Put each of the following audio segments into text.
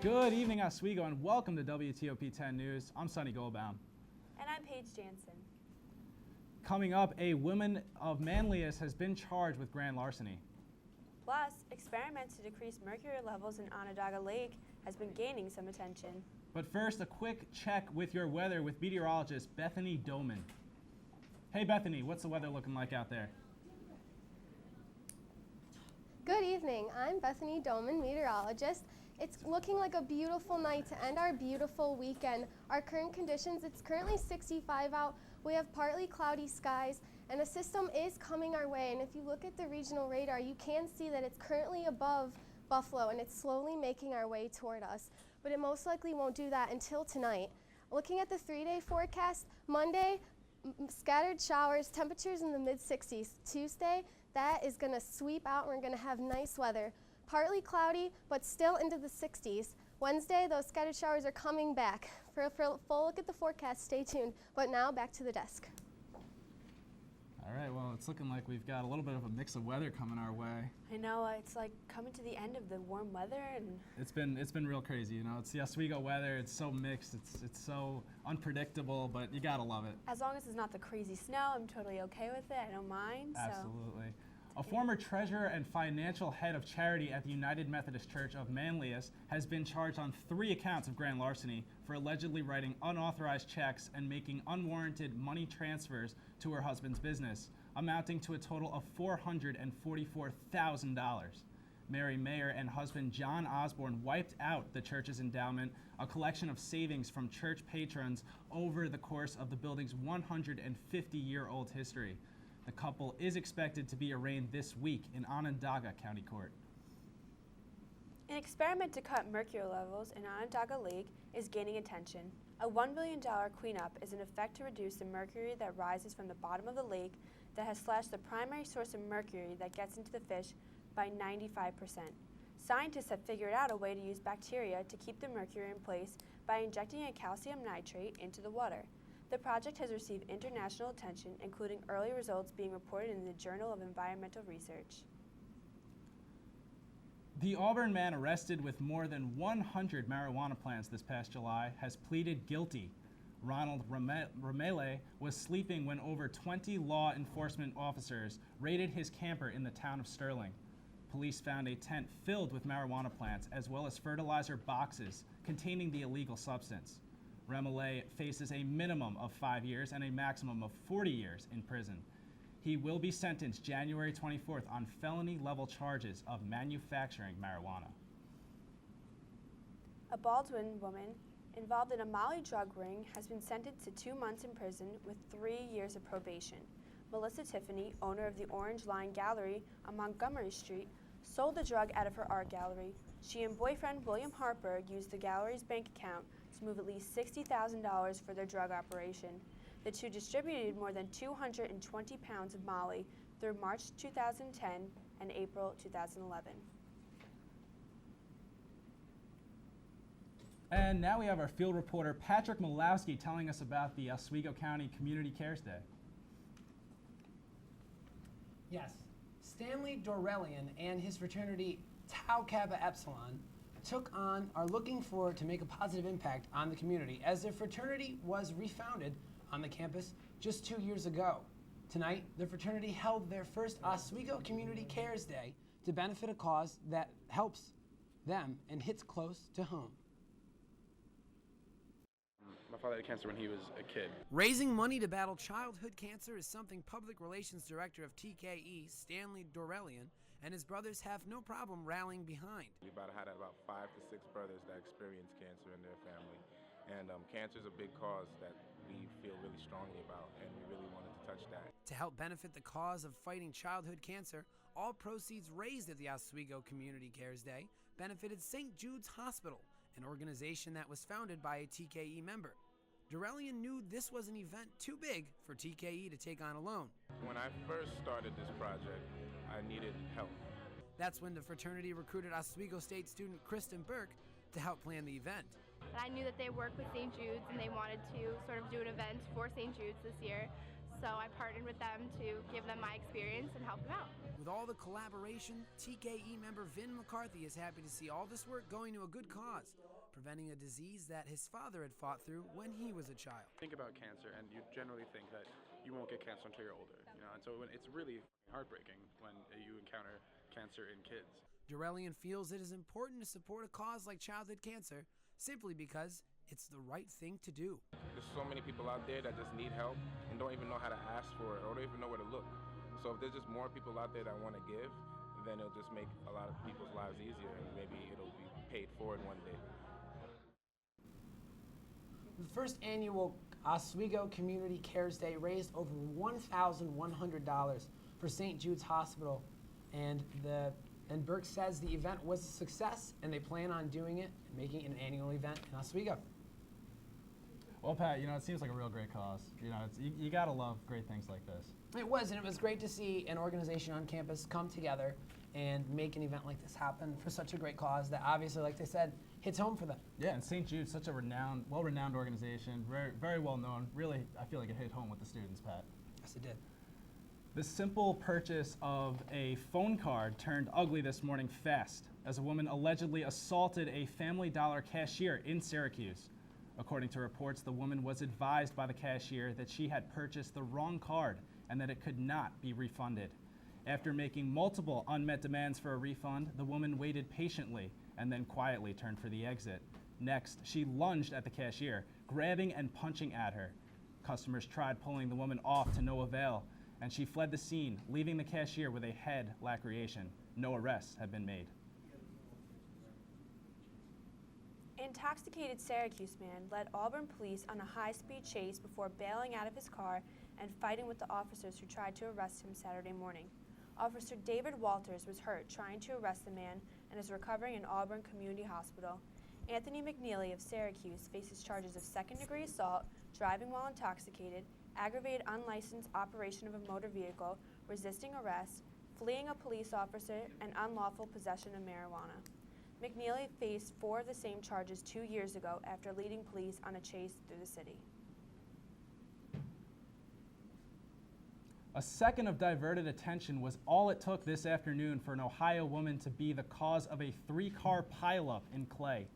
Good evening, Oswego, and welcome to WTOP 10 News. I'm Sonny Goldbaum. And I'm Paige Jansen. Coming up, a woman of Manlius has been charged with grand larceny. Plus, experiments to decrease mercury levels in Onondaga Lake has been gaining some attention. But first, a quick check with your weather with meteorologist Bethany Doman. Hey Bethany, what's the weather looking like out there? Good evening, I'm Bethany Doman, meteorologist. It's looking like a beautiful night to end our beautiful weekend. Our current conditions, it's currently 65 out. We have partly cloudy skies, and a system is coming our way. And if you look at the regional radar, you can see that it's currently above Buffalo, and it's slowly making our way toward us. But it most likely won't do that until tonight. Looking at the 3-day forecast, Monday, scattered showers, temperatures in the mid-60s. Tuesday, that is going to sweep out, and we're going to have nice weather. Partly cloudy, but still into the 60s. Wednesday, those scattered showers are coming back. For a full look at the forecast, stay tuned. But now, back to the desk. All right, well, it's looking like we've got a little bit of a mix of weather coming our way. I know, it's like coming to the end of the warm weather, and It's been real crazy, you know. It's the Oswego weather. It's so mixed. It's so unpredictable, but you gotta love it. as long as it's not the crazy snow, I'm totally okay with it. I don't mind. Absolutely. A former treasurer and financial head of charity at the United Methodist Church of Manlius has been charged on 3 accounts of grand larceny for allegedly writing unauthorized checks and making unwarranted money transfers to her husband's business, amounting to a total of $444,000. Mary Mayer and husband John Osborne wiped out the church's endowment, a collection of savings from church patrons over the course of the building's 150-year-old history. The couple is expected to be arraigned this week in Onondaga County Court. An experiment to cut mercury levels in Onondaga Lake is gaining attention. A $1 billion cleanup is in effect to reduce the mercury that rises from the bottom of the lake that has slashed the primary source of mercury that gets into the fish by 95%. Scientists have figured out a way to use bacteria to keep the mercury in place by injecting a calcium nitrate into the water. The project has received international attention, including early results being reported in the Journal of Environmental Research. The Auburn man arrested with more than 100 marijuana plants this past July has pleaded guilty. Ronald Ramele was sleeping when over 20 law enforcement officers raided his camper in the town of Sterling. Police found a tent filled with marijuana plants as well as fertilizer boxes containing the illegal substance. Ramele faces a minimum of 5 years and a maximum of 40 years in prison. He will be sentenced January 24th on felony-level charges of manufacturing marijuana. A Baldwin woman involved in a Molly drug ring has been sentenced to 2 months in prison with 3 years of probation. Melissa Tiffany, owner of the Orange Line Gallery on Montgomery Street, sold the drug out of her art gallery. She and boyfriend William Harper used the gallery's bank account to move at least $60,000 for their drug operation. The two distributed more than 220 pounds of Molly through March 2010 and April 2011. And now we have our field reporter Patrick Malowski telling us about the Oswego County Community Cares Day. Yes, Stanley Dorelian and his fraternity Tau Kappa Epsilon are looking to make a positive impact on the community as their fraternity was refounded on the campus just 2 years ago. Tonight, the fraternity held their first Oswego Community Cares Day to benefit a cause that helps them and hits close to home. My father had cancer when he was a kid. Raising money to battle childhood cancer is something Public Relations Director of TKE, Stanley Dorelian, and his brothers have no problem rallying behind. We had about 5 to 6 brothers that experienced cancer in their family. And cancer is a big cause that we feel really strongly about, and we really wanted to touch that. To help benefit the cause of fighting childhood cancer, all proceeds raised at the Oswego Community Cares Day benefited St. Jude's Hospital, an organization that was founded by a TKE member. Dorelian knew this was an event too big for TKE to take on alone. When I first started this project, I needed help. That's when the fraternity recruited Oswego State student Kristen Burke to help plan the event. And I knew that they worked with St. Jude's and they wanted to sort of do an event for St. Jude's this year. so I partnered with them to give them my experience and help them out. With all the collaboration, TKE member Vin McCarthy is happy to see all this work going to a good cause, preventing a disease that his father had fought through when he was a child. Think about cancer, and you generally think that you won't get cancer until you're older, and so it's really heartbreaking when you encounter cancer in kids. Dorelian feels it is important to support a cause like childhood cancer simply because it's the right thing to do. There's so many people out there that just need help and don't even know how to ask for it or don't even know where to look. So if there's just more people out there that want to give, then it'll just make a lot of people's lives easier, and maybe it'll be paid forward one day. The first annual Oswego Community Cares Day raised over $1,100 for St. Jude's Hospital, and Burke says the event was a success, and they plan on doing it and making it an annual event in Oswego. Well, Pat, it seems like a real great cause. You gotta love great things like this. It was, and it was great to see an organization on campus come together and make an event like this happen for such a great cause that obviously, like they said, hits home for them. Yeah, and St. Jude's such a well-renowned organization, very, very well known. Really, I feel like it hit home with the students, Pat. Yes, it did. The simple purchase of a phone card turned ugly this morning fast as a woman allegedly assaulted a Family Dollar cashier in Syracuse. According to reports, the woman was advised by the cashier that she had purchased the wrong card and that it could not be refunded. After making multiple unmet demands for a refund, the woman waited patiently and then quietly turned for the exit. Next, she lunged at the cashier, grabbing and punching at her. Customers tried pulling the woman off to no avail, and she fled the scene, leaving the cashier with a head laceration. No arrests have been made. An intoxicated Syracuse man led Auburn police on a high-speed chase before bailing out of his car and fighting with the officers who tried to arrest him Saturday morning. Officer David Walters was hurt trying to arrest the man and is recovering in Auburn Community Hospital. Anthony McNeely of Syracuse faces charges of second-degree assault, driving while intoxicated, aggravated unlicensed operation of a motor vehicle, resisting arrest, fleeing a police officer, and unlawful possession of marijuana. McNeely faced 4 of the same charges 2 years ago after leading police on a chase through the city. A second of diverted attention was all it took this afternoon for an Ohio woman to be the cause of a 3-car pileup in Clay.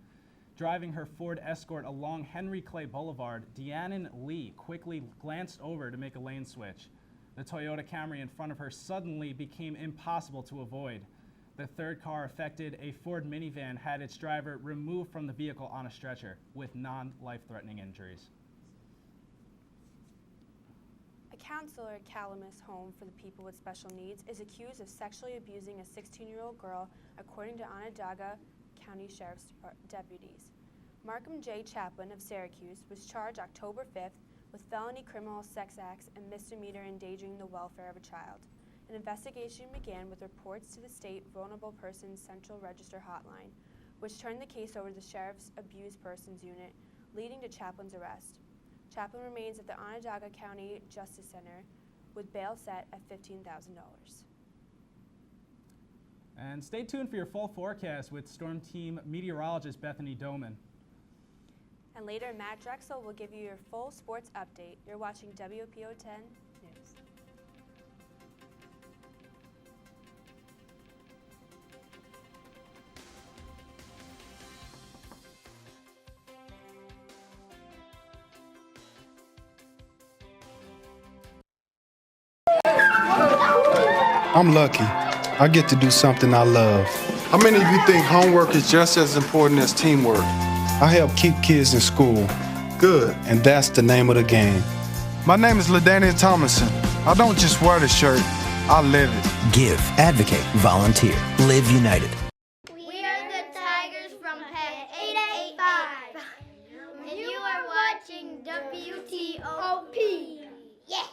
Driving her Ford Escort along Henry Clay Boulevard, Deanna Lee quickly glanced over to make a lane switch. The Toyota Camry in front of her suddenly became impossible to avoid. The third car affected, a Ford minivan, had its driver removed from the vehicle on a stretcher with non-life-threatening injuries. A counselor at Calamus Home for the People with Special Needs is accused of sexually abusing a 16-year-old girl, according to Onondaga County Sheriff's deputies. Markham J. Chaplin of Syracuse was charged October 5th with felony criminal sex acts and misdemeanor endangering the welfare of a child. An investigation began with reports to the State Vulnerable Persons Central Register Hotline, which turned the case over to the Sheriff's Abused Persons Unit, leading to Chaplin's arrest. Chaplin remains at the Onondaga County Justice Center with bail set at $15,000. And stay tuned for your full forecast with Storm Team meteorologist Bethany Doman. And later, Matt Drexel will give you your full sports update. You're watching WPO 10 News. I'm lucky. I get to do something I love. How many of you think homework is just as important as teamwork? I help keep kids in school, Good. and that's the name of the game. My name is LaDainian Thomason. I don't just wear the shirt, I live it. Give, advocate, volunteer. Live United. We are the Tigers from Pet 885. And you are watching WTOP. Yeah.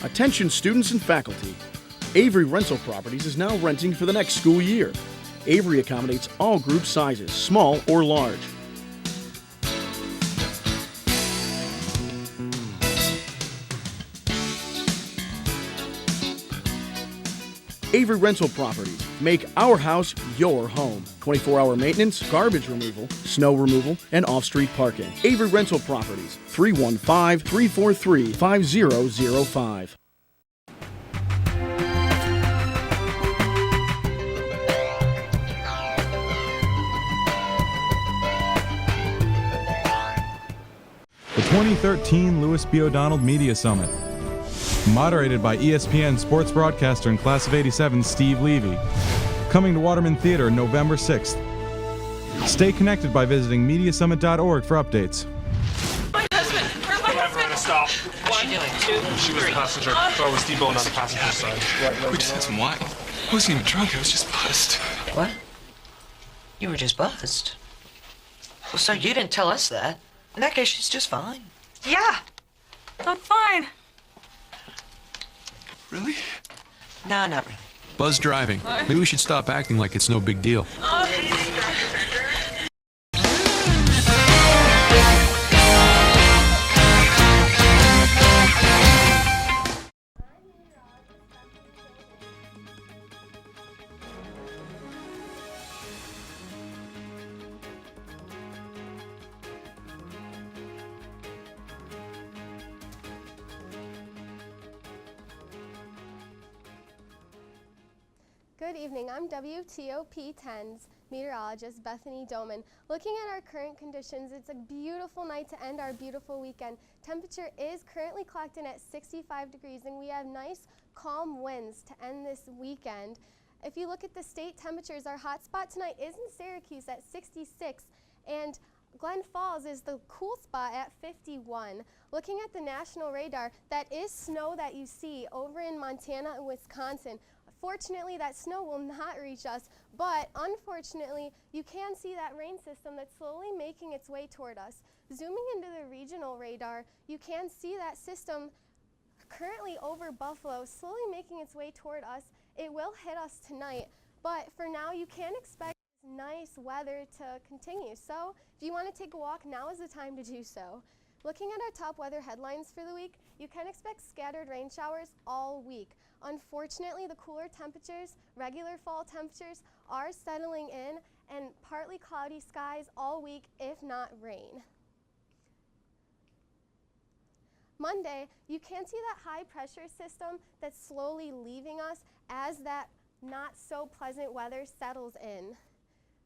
Attention students and faculty. Avery Rental Properties is now renting for the next school year. Avery accommodates all group sizes, small or large. Avery Rental Properties. Make our house your home. 24-hour maintenance, garbage removal, snow removal, and off-street parking. Avery Rental Properties, 315-343-5005. The 2013 Louis B. O'Donnell Media Summit. Moderated by ESPN sports broadcaster in Class of '87 Steve Levy. Coming to Waterman Theater November 6th. Stay connected by visiting mediasummit.org for updates. My husband! Where's my husband? Stop. What's she doing? 2, She was a passenger. So I was T-boned on the passenger side. We just had some wine. I wasn't even drunk. I was just buzzed. What? You were just buzzed. Well, so you didn't tell us that. In that case, she's just fine. Yeah. I'm fine. Really? No, not really. Buzz driving. Maybe we should stop acting like it's no big deal. Good evening, I'm WTOP 10's meteorologist Bethany Doman. Looking at our current conditions, it's a beautiful night to end our beautiful weekend. Temperature is currently clocked in at 65 degrees and we have nice calm winds to end this weekend. If you look at the state temperatures, our hot spot tonight is in Syracuse at 66 and Glen Falls is the cool spot at 51. Looking at the national radar, that is snow that you see over in Montana and Wisconsin. Fortunately, that snow will not reach us, but unfortunately, you can see that rain system that's slowly making its way toward us. Zooming into the regional radar, you can see that system currently over Buffalo, slowly making its way toward us. It will hit us tonight, but for now, you can expect nice weather to continue. So if you want to take a walk, now is the time to do so. Looking at our top weather headlines for the week, you can expect scattered rain showers all week. Unfortunately, the cooler temperatures, regular fall temperatures, are settling in and partly cloudy skies all week, if not rain. Monday, you can see that high pressure system that's slowly leaving us as that not so pleasant weather settles in.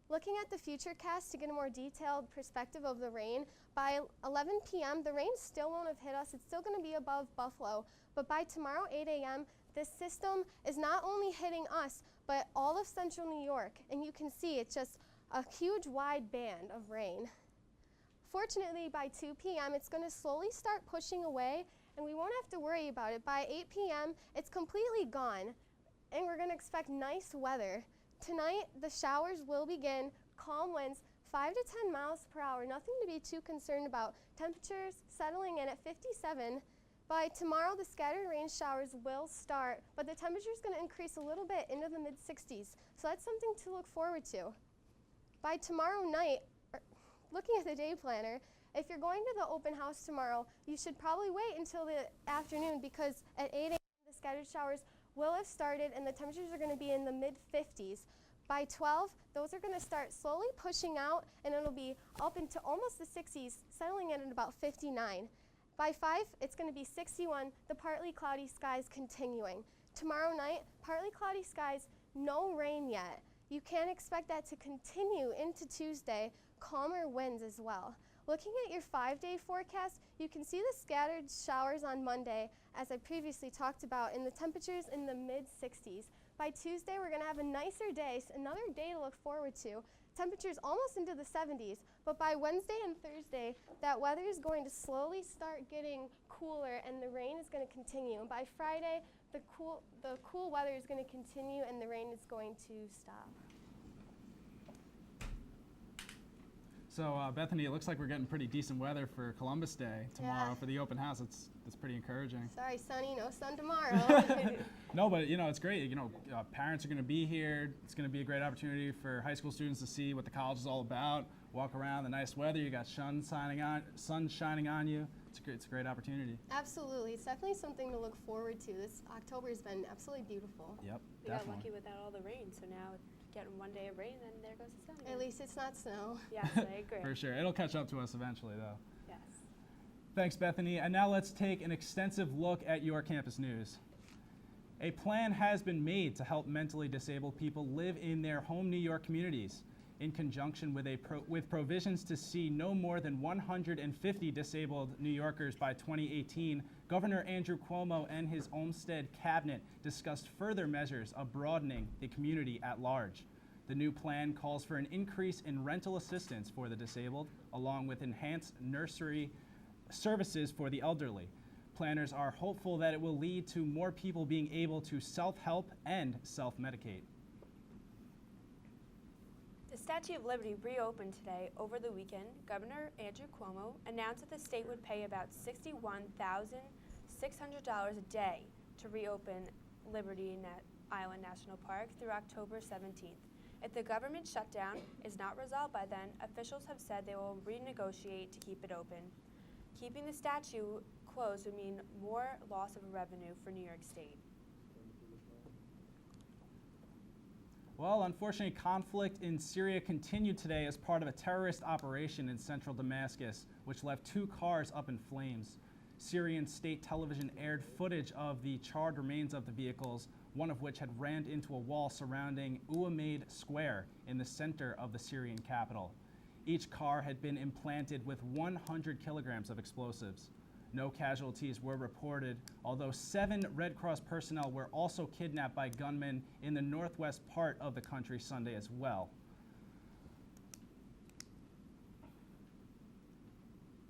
Looking at the futurecast to get a more detailed perspective of the rain, by 11 p.m. the rain still won't have hit us. It's still going to be above Buffalo, but by tomorrow 8 a.m. this system is not only hitting us, but all of central New York, and you can see it's just a huge wide band of rain. Fortunately, by 2 p.m. it's going to slowly start pushing away, and we won't have to worry about it. By 8 p.m. it's completely gone, and we're going to expect nice weather. Tonight, the showers will begin, calm winds, 5 to 10 miles per hour, nothing to be too concerned about. Temperatures settling in at 57. By tomorrow, the scattered rain showers will start, but the temperature is going to increase a little bit into the mid-60s, so that's something to look forward to. By tomorrow night, looking at the day planner, if you're going to the open house tomorrow, you should probably wait until the afternoon because at 8 a.m. the scattered showers will have started and the temperatures are going to be in the mid-50s. By 12, those are going to start slowly pushing out and it'll be up into almost the 60s, settling in at about 59. By 5, it's going to be 61, the partly cloudy skies continuing. Tomorrow night, partly cloudy skies, no rain yet. You can expect that to continue into Tuesday, calmer winds as well. Looking at your 5-day forecast, you can see the scattered showers on Monday, as I previously talked about, and the temperatures in the mid-60s. By Tuesday, we're going to have a nicer day, so another day to look forward to. Temperatures almost into the 70s, but by Wednesday and Thursday, that weather is going to slowly start getting cooler and the rain is going to continue. And by Friday, the cool weather is going to continue and the rain is going to stop. So Bethany, it looks like we're getting pretty decent weather for Columbus Day tomorrow for the open house. It's pretty encouraging. Sorry, sunny, no sun tomorrow. No, but it's great. Parents are going to be here. It's going to be a great opportunity for high school students to see what the college is all about. Walk around the nice weather. You got sun shining on you. It's a great opportunity. Absolutely, it's definitely something to look forward to. This October has been absolutely beautiful. Yep, we got lucky without all the rain, so now getting one day of rain, then there goes the sun. At least it's not snow. Yes, I agree. For sure, it'll catch up to us eventually, though. Yes. Thanks, Bethany. And now let's take an extensive look at your campus news. A plan has been made to help mentally disabled people live in their home New York communities. In conjunction with provisions to see no more than 150 disabled New Yorkers by 2018, Governor Andrew Cuomo and his Olmstead cabinet discussed further measures of broadening the community at large. The new plan calls for an increase in rental assistance for the disabled, along with enhanced nursery services for the elderly. Planners are hopeful that it will lead to more people being able to self-help and self-medicate. The Statue of Liberty reopened today. Over the weekend, Governor Andrew Cuomo announced that the state would pay about $61,600 a day to reopen Liberty Island National Park through October 17th. If the government shutdown is not resolved by then, officials have said they will renegotiate to keep it open. Keeping the statue closed would mean more loss of revenue for New York State. Well, unfortunately, conflict in Syria continued today as part of a terrorist operation in central Damascus, which left 2 cars up in flames. Syrian state television aired footage of the charred remains of the vehicles, one of which had rammed into a wall surrounding Uamaid Square in the center of the Syrian capital. Each car had been implanted with 100 kilograms of explosives. No casualties were reported, although 7 Red Cross personnel were also kidnapped by gunmen in the northwest part of the country Sunday as well.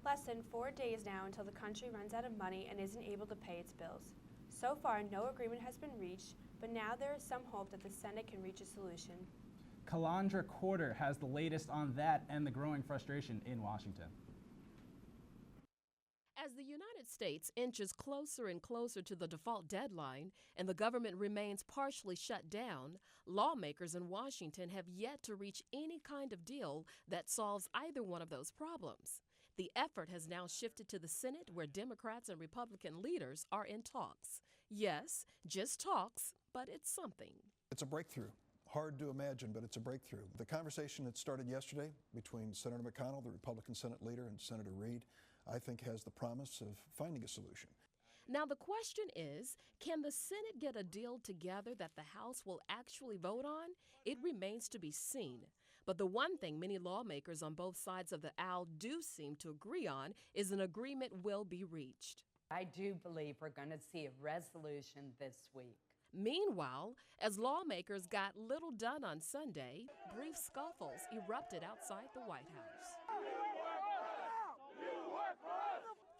Less than 4 days now until the country runs out of money and isn't able to pay its bills. So far, no agreement has been reached, but now there is some hope that the Senate can reach a solution. Calandra Quarter has the latest on that and the growing frustration in Washington. As the United States inches closer and closer to the default deadline and the government remains partially shut down, lawmakers in Washington have yet to reach any kind of deal that solves either one of those problems. The effort has now shifted to the Senate, where Democrats and Republican leaders are in talks. Yes, just talks, but it's something. It's a breakthrough. Hard to imagine, but it's a breakthrough. The conversation that started yesterday between Senator McConnell, the Republican Senate leader, and Senator Reid, I think has the promise of finding a solution. Now the question is, can the Senate get a deal together that the House will actually vote on? It remains to be seen. But the one thing many lawmakers on both sides of the aisle do seem to agree on is an agreement will be reached. I do believe we're going to see a resolution this week. Meanwhile, as lawmakers got little done on Sunday, brief scuffles erupted outside the White House.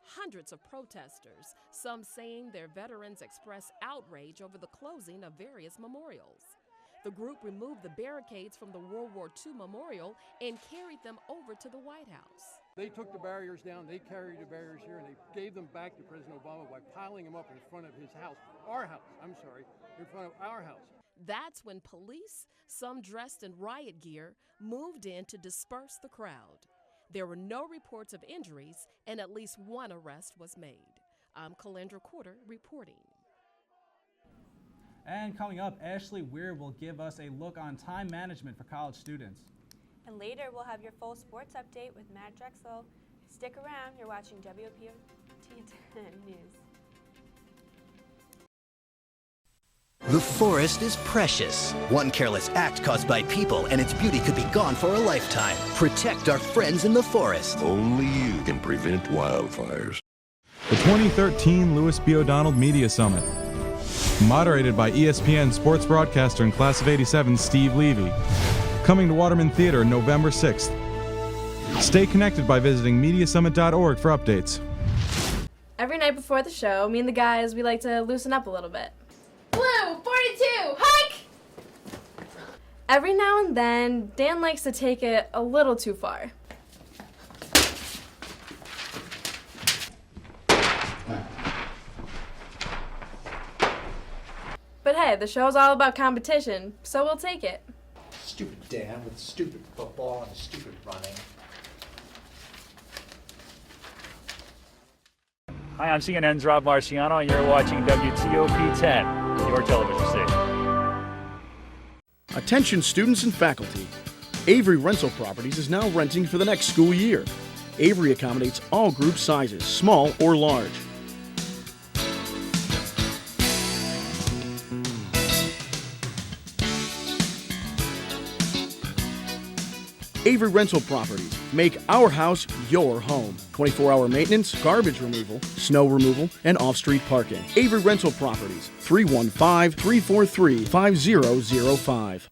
Hundreds of protesters, some saying their veterans expressed outrage over the closing of various memorials. The group removed the barricades from the World War II memorial and carried them over to the White House. They took the barriers down, they carried the barriers here, and they gave them back to President Obama by piling them up in front of his house, in front of our house. That's when police, some dressed in riot gear, moved in to disperse the crowd. There were no reports of injuries, and at least one arrest was made. I'm Calandra Quarter reporting. And coming up, Ashley Weir will give us a look on time management for college students. And later, we'll have your full sports update with Matt Drexel. Stick around, you're watching WPOT News. The forest is precious. One careless act caused by people and its beauty could be gone for a lifetime. Protect our friends in the forest. Only you can prevent wildfires. The 2013 Louis B. O'Donnell Media Summit. Moderated by ESPN sports broadcaster and class of '87 Steve Levy. Coming to Waterman Theater November 6th. Stay connected by visiting MediaSummit.org for updates. Every night before the show, me and the guys, we like to loosen up a little bit. Blue 42, hike! Every now and then, Dan likes to take it a little too far. say, the show's all about competition, so we'll take it. Stupid Dan with stupid football and stupid running. Hi, I'm CNN's Rob Marciano, and you're watching WTOP 10, your television station. Attention students and faculty. Avery Rental Properties is now renting for the next school year. Avery accommodates all group sizes, small or large. Avery Rental Properties. Make our house your home. 24-hour maintenance, garbage removal, snow removal, and off-street parking. Avery Rental Properties. 315-343-5005.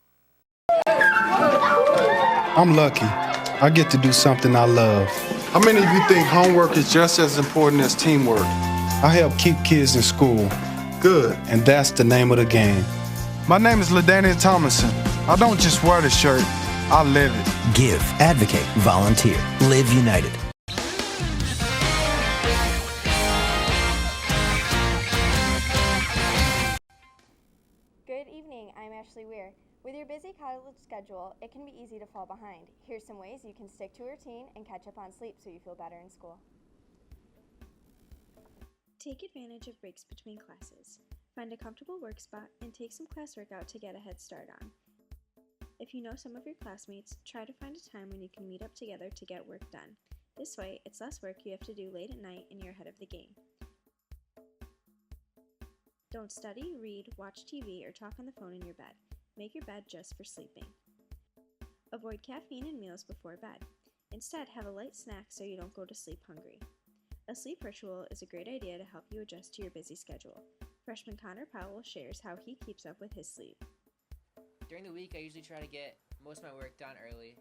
I'm lucky. I get to do something I love. How many of you think homework is just as important as teamwork? I help keep kids in school. Good. And that's the name of the game. My name is LaDainian Thomason. I don't just wear the shirt, I live it. Give, advocate, volunteer. Live United. Good evening, I'm Ashley Weir. With your busy college schedule, it can be easy to fall behind. Here's some ways you can stick to a routine and catch up on sleep so you feel better in school. Take advantage of breaks between classes. Find a comfortable work spot and take some classwork out to get a head start on. If you know some of your classmates, try to find a time when you can meet up together to get work done. This way, it's less work you have to do late at night and you're ahead of the game. Don't study, read, watch TV, or talk on the phone in your bed. Make your bed just for sleeping. Avoid caffeine and meals before bed. Instead, have a light snack so you don't go to sleep hungry. A sleep ritual is a great idea to help you adjust to your busy schedule. Freshman Connor Powell shares how he keeps up with his sleep. During the week, I usually try to get most of my work done early.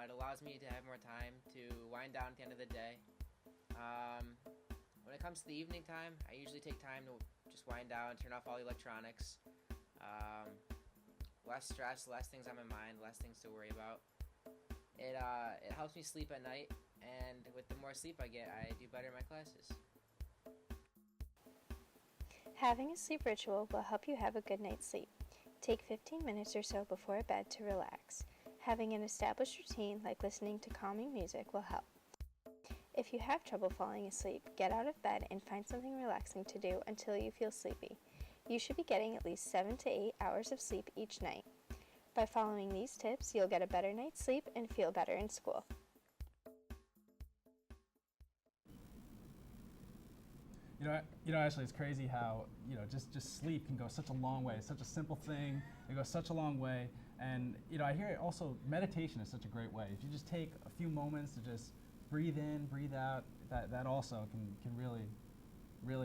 It allows me to have more time to wind down at the end of the day. When it comes to the evening time, I usually take time to just wind down, turn off all the electronics. Less stress, less things on my mind, less things to worry about. It helps me sleep at night, and with the more sleep I get, I do better in my classes. Having a sleep ritual will help you have a good night's sleep. Take 15 minutes or so before bed to relax. Having an established routine like listening to calming music will help. If you have trouble falling asleep, get out of bed and find something relaxing to do until you feel sleepy. You should be getting at least 7 to 8 hours of sleep each night. By following these tips, you'll get a better night's sleep and feel better in school. You know, Ashley, it's crazy how, just sleep can go such a long way. It's such a simple thing. It goes such a long way. And, I hear it also, meditation is such a great way. If you just take a few moments to just breathe in, breathe out, that also can really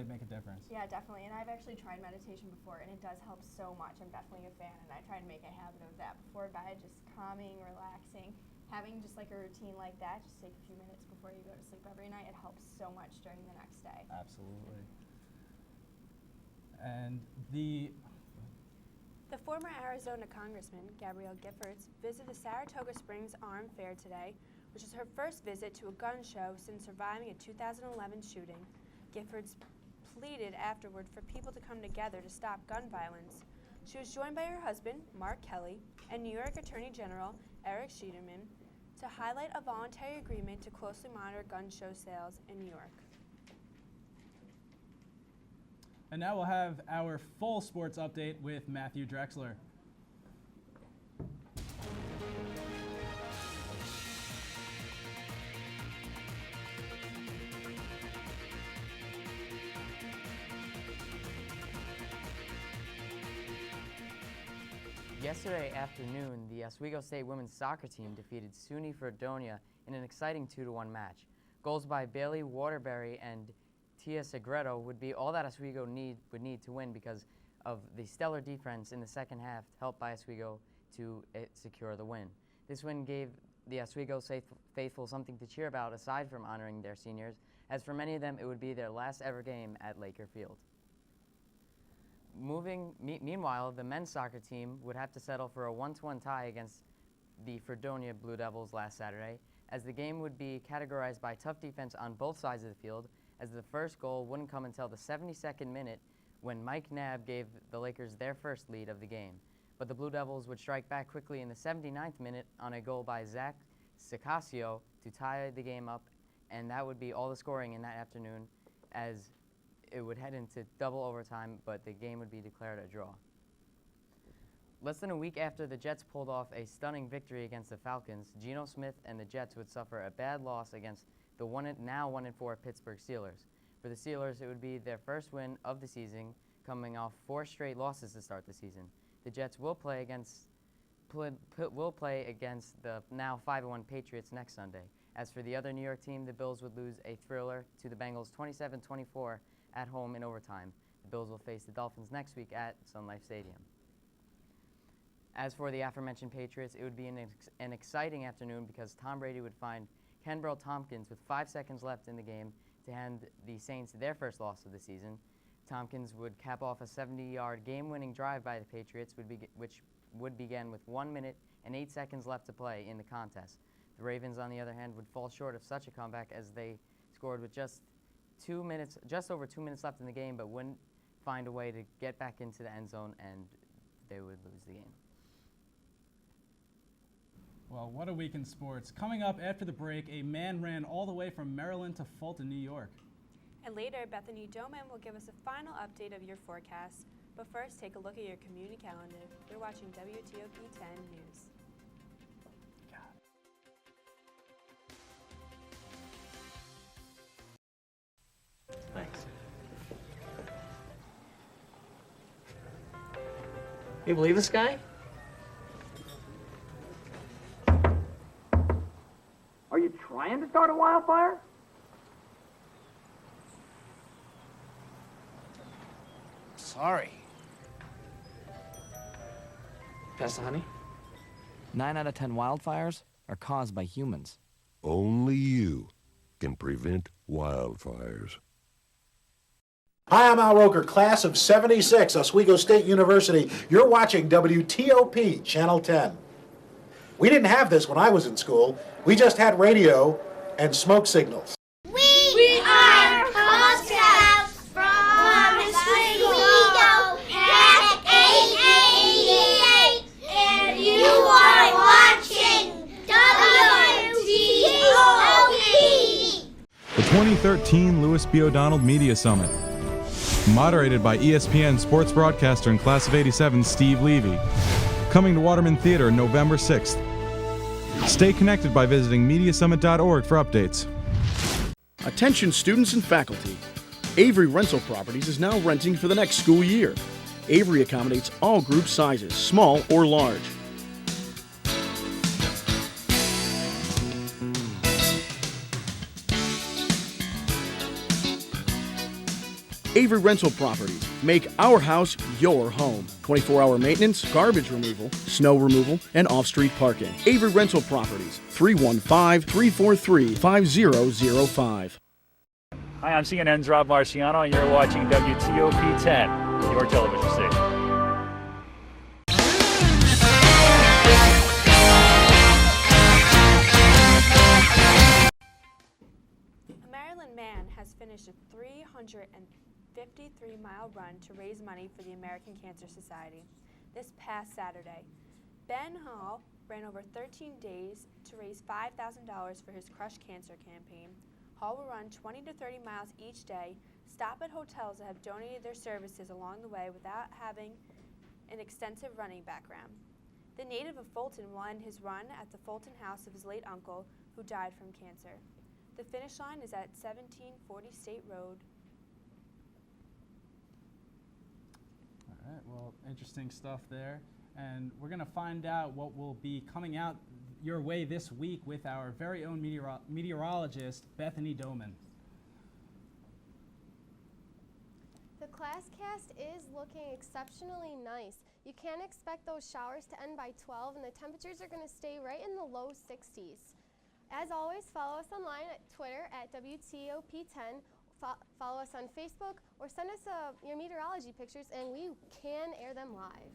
make a difference. Yeah, definitely. And I've actually tried meditation before, and it does help so much. I'm definitely a fan, and I try to make a habit of that before bed, just calming, relaxing. Having just like a routine like that, just take a few minutes before you go to sleep every night, it helps so much during the next day. Absolutely. And the former Arizona Congressman, Gabrielle Giffords, visited the Saratoga Springs Arm Fair today, which is her first visit to a gun show since surviving a 2011 shooting. Giffords pleaded afterward for people to come together to stop gun violence. She was joined by her husband, Mark Kelly, and New York Attorney General Eric Scheidemann to highlight a voluntary agreement to closely monitor gun show sales in New York. And now we'll have our full sports update with Matthew Drexler. Yesterday afternoon, the Oswego State women's soccer team defeated SUNY Fredonia in an exciting 2-1 match. Goals by Bailey Waterbury and Tia Segredo would be all that Oswego would need to win because of the stellar defense in the second half, helped by Oswego to secure the win. This win gave the Oswego faithful something to cheer about aside from honoring their seniors, as for many of them it would be their last ever game at Laker Field. Meanwhile, the men's soccer team would have to settle for a 1-1 tie against the Fredonia Blue Devils last Saturday, as the game would be categorized by tough defense on both sides of the field, as the first goal wouldn't come until the 72nd minute when Mike Nabb gave the Lakers their first lead of the game. But the Blue Devils would strike back quickly in the 79th minute on a goal by Zach Sicasio to tie the game up, and that would be all the scoring in that afternoon, as it would head into double overtime, but the game would be declared a draw. Less than a week after the Jets pulled off a stunning victory against the Falcons, Geno Smith and the Jets would suffer a bad loss against the now 1-4 Pittsburgh Steelers. For the Steelers, it would be their first win of the season, coming off 4 straight losses to start the season. The Jets will play against the now 5-1 Patriots next Sunday. As for the other New York team, the Bills would lose a thriller to the Bengals 27-24 at home in overtime. The Bills will face the Dolphins next week at Sun Life Stadium. As for the aforementioned Patriots, it would be an exciting afternoon because Tom Brady would find Kenbrell Tompkins with 5 seconds left in the game to hand the Saints their first loss of the season. Tompkins would cap off a 70-yard game-winning drive by the Patriots, which would begin with 1 minute and 8 seconds left to play in the contest. The Ravens, on the other hand, would fall short of such a comeback as they scored with just over 2 minutes left in the game, but wouldn't find a way to get back into the end zone, and they would lose the game. Well, what a week in sports. Coming up after the break, a man ran all the way from Maryland to Fulton, New York. And later, Bethany Doman will give us a final update of your forecast. But first, take a look at your community calendar. You're watching WTOP 10 News. Thanks. You believe this guy? Are you trying to start a wildfire? Sorry. Pastor Honey? 9 out of 10 wildfires are caused by humans. Only you can prevent wildfires. Hi, I'm Al Roker, class of '76, Oswego State University. You're watching WTOP, Channel 10. We didn't have this when I was in school. We just had radio and smoke signals. We are Cub Scouts from Oswego Pack 888, and you are watching WTOP. The 2013 Louis B. O'Donnell Media Summit. Moderated by ESPN sports broadcaster and class of '87 Steve Levy. Coming to Waterman Theater November 6th. Stay connected by visiting MediaSummit.org for updates. Attention students and faculty. Avery Rental Properties is now renting for the next school year. Avery accommodates all group sizes, small or large. Avery Rental Properties. Make our house your home. 24-hour maintenance, garbage removal, snow removal, and off-street parking. Avery Rental Properties. 315-343-5005. Hi, I'm CNN's Rob Marciano, and you're watching WTOP 10, your television station. A Maryland man has finished a 353-mile run to raise money for the American Cancer Society this past Saturday. Ben Hall ran over 13 days to raise $5,000 for his Crush Cancer campaign. Hall will run 20 to 30 miles each day, stop at hotels that have donated their services along the way without having an extensive running background. The native of Fulton will end his run at the Fulton house of his late uncle, who died from cancer. The finish line is at 1740 State Road. All right, well, interesting stuff there. And we're going to find out what will be coming out your way this week with our very own meteorologist, Bethany Doman. The Classcast is looking exceptionally nice. You can expect those showers to end by 12, and the temperatures are going to stay right in the low 60s. As always, follow us online at Twitter at WTOP10. Follow us on Facebook, or send us your meteorology pictures, and we can air them live.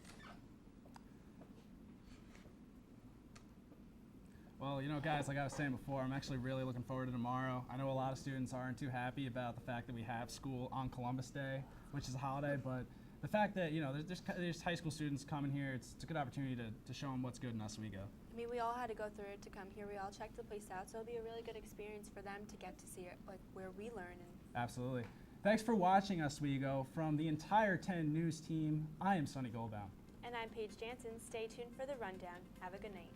Well, you know, guys, like I was saying before, I'm actually really looking forward to tomorrow. I know a lot of students aren't too happy about the fact that we have school on Columbus Day, which is a holiday, but the fact that, you know, there's high school students coming here, it's a good opportunity to show them what's good in Oswego. I mean, we all had to go through it to come here. We all checked the place out, so it'll be a really good experience for them to get to see it, like where we learn. And Absolutely. Thanks for watching Oswego. From the entire 10 News team, I am Sonny Goldbaum. And I'm Paige Jansen. Stay tuned for the rundown. Have a good night.